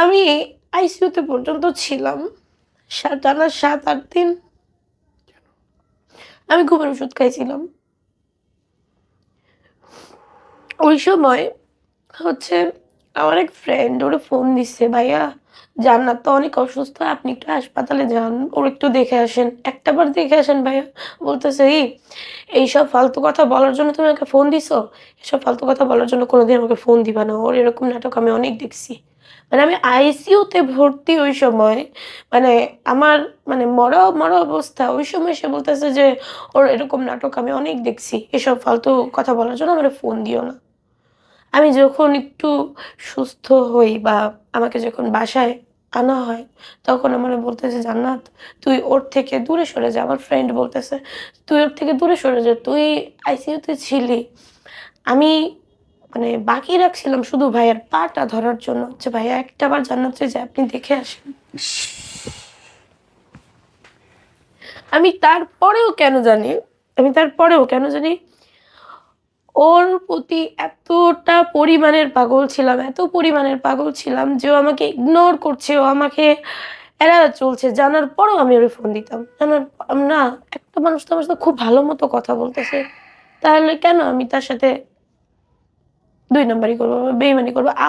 আমি আইসিইউতে পর্যন্ত ছিলাম। টানা ৭-৮ দিন আমি ঘুমের ওষুধ খাইছিলাম। ওই সময় হচ্ছে আমার এক ফ্রেন্ড ওরে ফোন দিছে, "ভাইয়া জান্নাত তো অনেক অসুস্থ। আপনি একটু হাসপাতালে যান। ওরে একটু দেখে আসেন। একটাবার দেখে আসেন ভাইয়া।" বলতেছে, এইসব ফালতু কথা বলার জন্য তুমি আমাকে ফোন দিছো? এসব ফালতু কথা বলার জন্য কোনোদিন আমাকে ফোন দিবা না। ওর এরকম নাটক আমি অনেক দেখছি।" মানে আমি আইসিইউতে ভর্তি ওই সময়। মানে আমার মানে মরা অবস্থা। ওই সময় সে বলতেছে যে, "ওর এরকম নাটক আমি অনেক দেখছি। এসব ফালতু কথা বলার জন্য আমারে ফোন দিও না।" আমি যখন একটু সুস্থ হই বা আমাকে যখন বাসায় আনা হয়, তখন আমারে বলতেছে, "জান্নাত তুই ওর থেকে দূরে সরে যা।" আমার ফ্রেন্ড বলতেছে, "তুই ওর থেকে দূরে সরে যা। তুই আইসিইউতে ছিলি।" আমি মানে বাকি রাখছিলাম শুধু ভাইয়ার পাটা ধরার জন্য যে, "ভাইয়া একটাবার জান্নাতে যায় আপনি দেখে আসেন।" ইস! আমি তারপরেও কেন জানি আমি তারপরেও কেন জানি ওর প্রতি এতটা পরিমাণের পাগল ছিলাম, এত পরিমাণের পাগল ছিলাম যে ও আমাকে ইগনোর করছে, ও আমাকে এড়ায় চলছে। জানার পরেও আমি ওরে ফোন দিতাম। না একটা মানুষ তো আমার সাথে খুব ভালো মতো কথা বলতেছে। তাহলে কেন আমি তার সাথে ২ নাম্বারি করব বা বেইমানি করব?